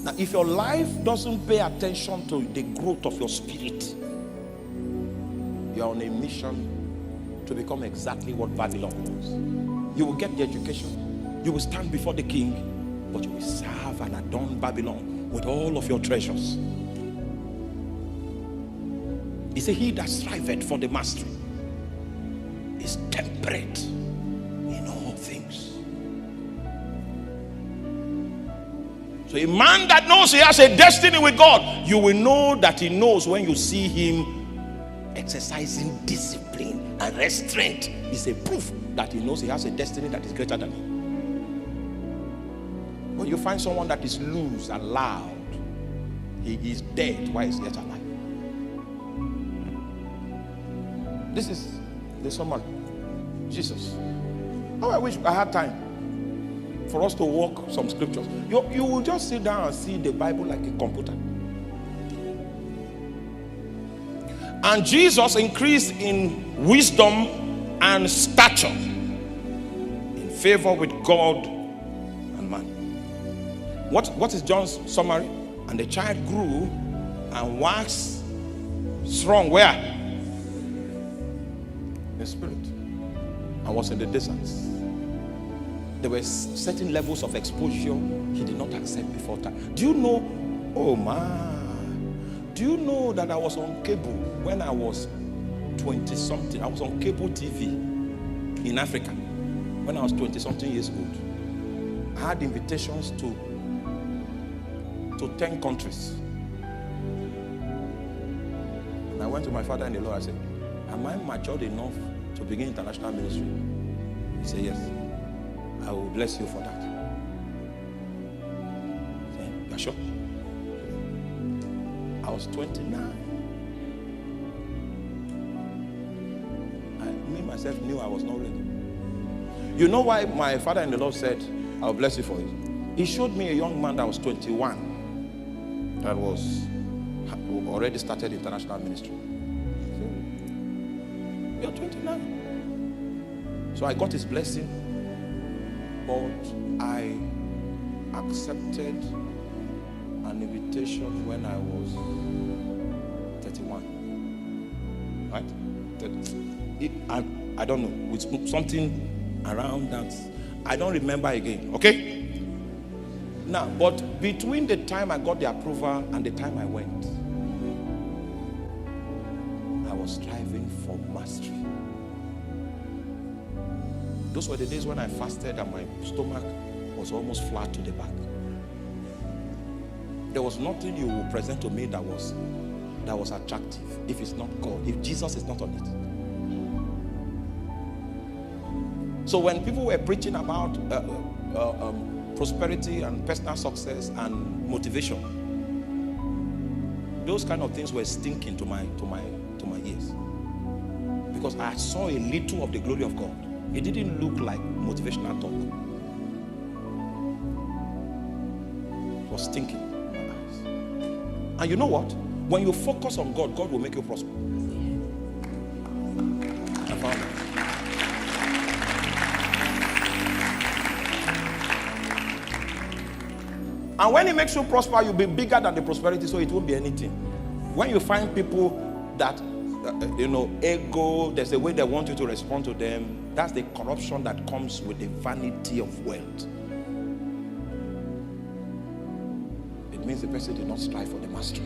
Now, if your life doesn't pay attention to the growth of your spirit, you are on a mission to become exactly what Babylon was. You will get the education, you will stand before the king, but you will serve and adorn Babylon with all of your treasures. He said, he that striveth for the mastery is temperate in all things. So a man that knows he has a destiny with God, you will know that he knows when you see him exercising discipline and restraint. Is a proof that he knows he has a destiny that is greater than him. When you find someone that is loose and loud, he is dead while he's yet alive. This is the summary. Jesus. Oh, I wish I had time for us to walk some scriptures. You will just sit down and see the Bible like a computer. And Jesus increased in wisdom and stature, in favor with God and man. What is John's summary? And the child grew and waxed strong. Where? In the spirit. And was in the deserts. There were certain levels of exposure he did not accept before time. Do you know? Oh man. Do you know that I was on cable when I was 20 something? I was on cable TV in Africa when I was 20 something years old. I had invitations to 10 countries. And I went to my father in the Lord. I said, am I matured enough to begin international ministry? He said, yes. I will bless you for that. I said, you are sure? I was 29. Me myself knew I was not ready. You know why my father in the Lord said, I will bless you for it? He showed me a young man that was 21 that was already started international ministry. You're 29. So I got his blessing, but I accepted an invitation when I was 31. Right? I don't know, with something around that. I don't remember again. Okay? Now, but between the time I got the approval and the time I went, I was striving for mastery. Those were the days when I fasted and my stomach was almost flat to the back. There was nothing you will present to me that was attractive if it's not God, if Jesus is not on it. So when people were preaching about prosperity and personal success and motivation, those kind of things were stinking to my ears, because I saw a little of the glory of God. It didn't look like motivational talk. It was stinking in my eyes. And you know what? When you focus on God, God will make you prosper. I found it. And when He makes you prosper, you'll be bigger than the prosperity, so it won't be anything. When you find people that, ego, there's a way they want you to respond to them, that's the corruption that comes with the vanity of wealth. It means the person did not strive for the mastery.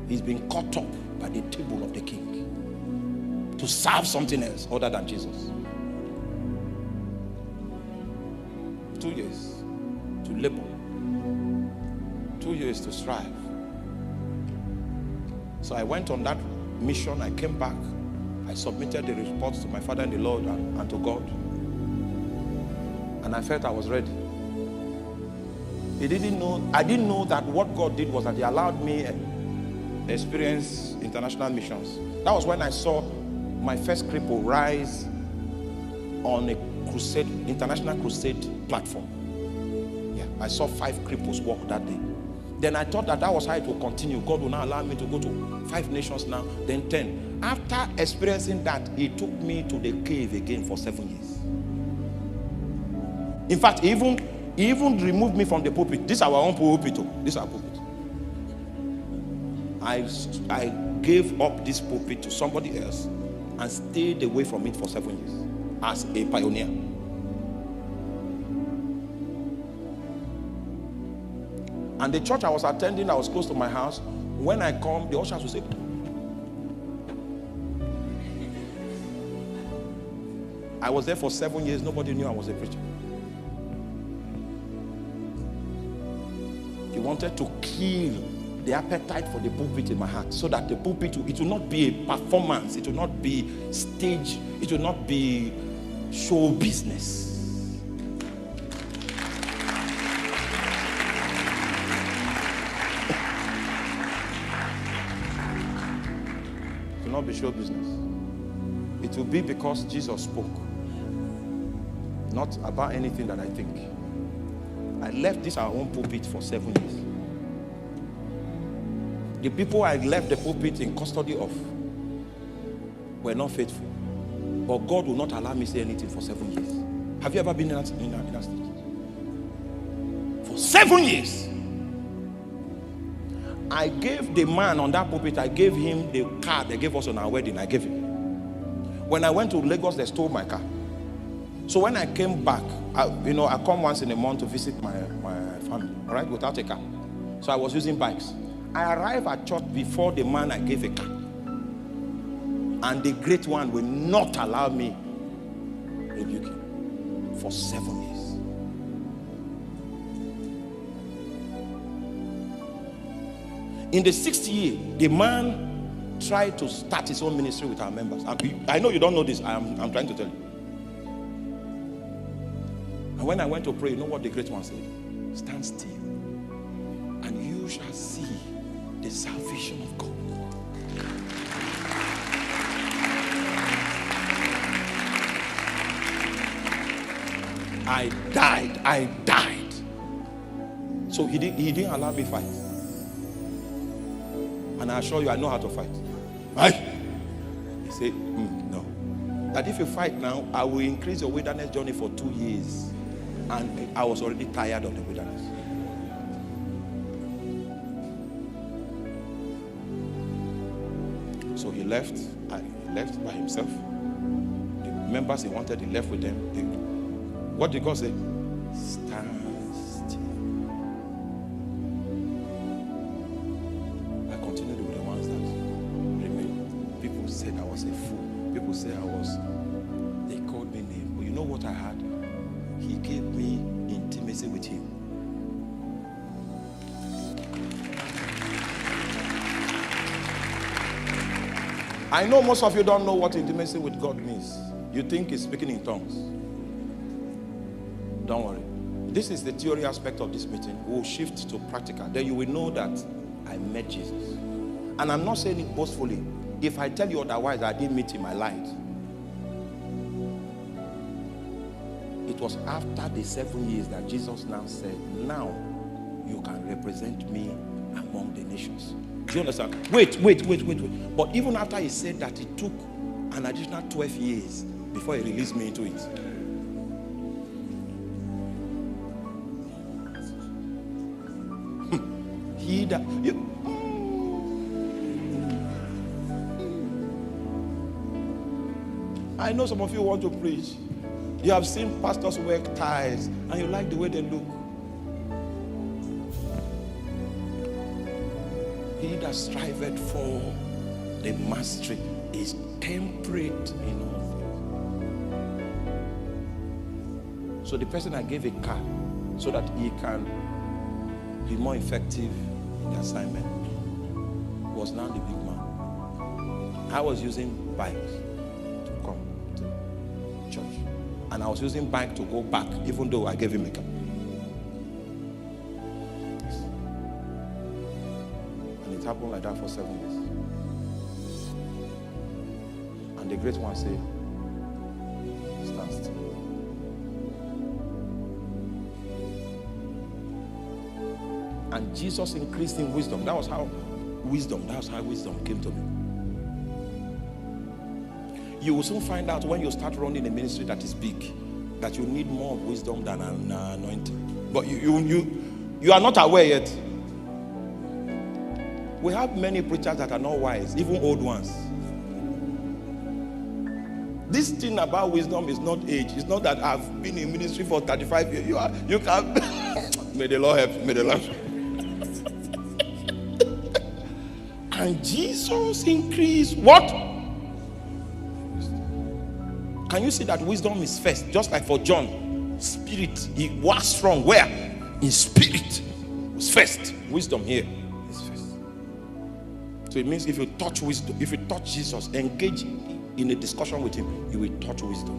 He's been caught up by the table of the king to serve something else other than Jesus. 2 years to labor, 2 years to strive. So I went on that mission. I came back. I submitted the reports to my father in the Lord and to God. And I felt I was ready. I didn't know that what God did was that He allowed me to experience international missions. That was when I saw my first cripple rise on a crusade, international crusade platform. Yeah, I saw 5 cripples walk that day. Then I thought that was how it will continue. God will now allow me to go to 5 nations now, then 10. After experiencing that, He took me to the cave again for 7 years. In fact, even He even removed me from the pulpit. This is our own pulpit. This is our pulpit. I gave up this pulpit to somebody else and stayed away from it for 7 years as a pioneer. And the church I was attending, I was close to my house. When I come, the ushers will say, I was there for 7 years. Nobody knew I was a preacher. He wanted to kill the appetite for the pulpit in my heart, so that the pulpit, it will not be a performance, it will not be stage, it will not be show business. It will not be show business. It will be because Jesus spoke, not about anything that I think. I left this our own pulpit for 7 years. The people I left the pulpit in custody of were not faithful. But God will not allow me to say anything for 7 years. Have you ever been in that state? For 7 years. I gave the man on that pulpit, I gave him the car they gave us on our wedding. I gave him. When I went to Lagos, they stole my car. So when I came back, I come once in a month to visit my family, all right, without a car. So I was using bikes. I arrived at church before the man I gave a car. And the great one will not allow me rebuke him for 7 years. In the 6th year, the man tried to start his own ministry with our members. I know you don't know this. I'm trying to tell you. And when I went to pray, you know what the great one said? Stand still, and you shall see the salvation of God. I died. So he didn't allow me fight. And I assure you, I know how to fight. Right? He said, no. That if you fight now, I will increase your wilderness journey for 2 years. And I was already tired of the wilderness. So he left. He left by himself. The members he wanted, he left with them. What did God say? Stand still. I continued with the ones that remained. People said I was a fool. People said they called me name. But you know what I had? He gave me intimacy with him. I know most of you don't know what intimacy with God means. You think he's speaking in tongues. Don't worry. This is the theory aspect of this meeting. We'll shift to practical. Then you will know that I met Jesus. And I'm not saying it boastfully. If I tell you otherwise, I didn't meet him, I lied. It was after the 7 years that Jesus now said, now you can represent me among the nations. Do you understand? Wait. But even after he said that, it took an additional 12 years before he released me into it. I know some of you want to preach. You have seen pastors work ties and you like the way they look. He that striveth for the mastery is temperate in all things. So the person I gave a car so that he can be more effective in the assignment was now the big man. I was using bikes to come to church. And I was using bike to go back, even though I gave him a car. And it happened like that for 7 years. And the great one said, stand still. And Jesus increased in wisdom. That was how wisdom came to me. You will soon find out when you start running a ministry that is big, that you need more wisdom than an anointing. But you are not aware yet. We have many preachers that are not wise, even old ones. This thing about wisdom is not age. It's not that I've been in ministry for 35 years. You can. May the Lord help. May the Lord. And Jesus increased what? Can you see that wisdom is first? Just like for John, spirit, he was strong. Where? In spirit was first. Wisdom here is first. So it means if you touch wisdom, if you touch Jesus, engage in a discussion with him, you will touch wisdom.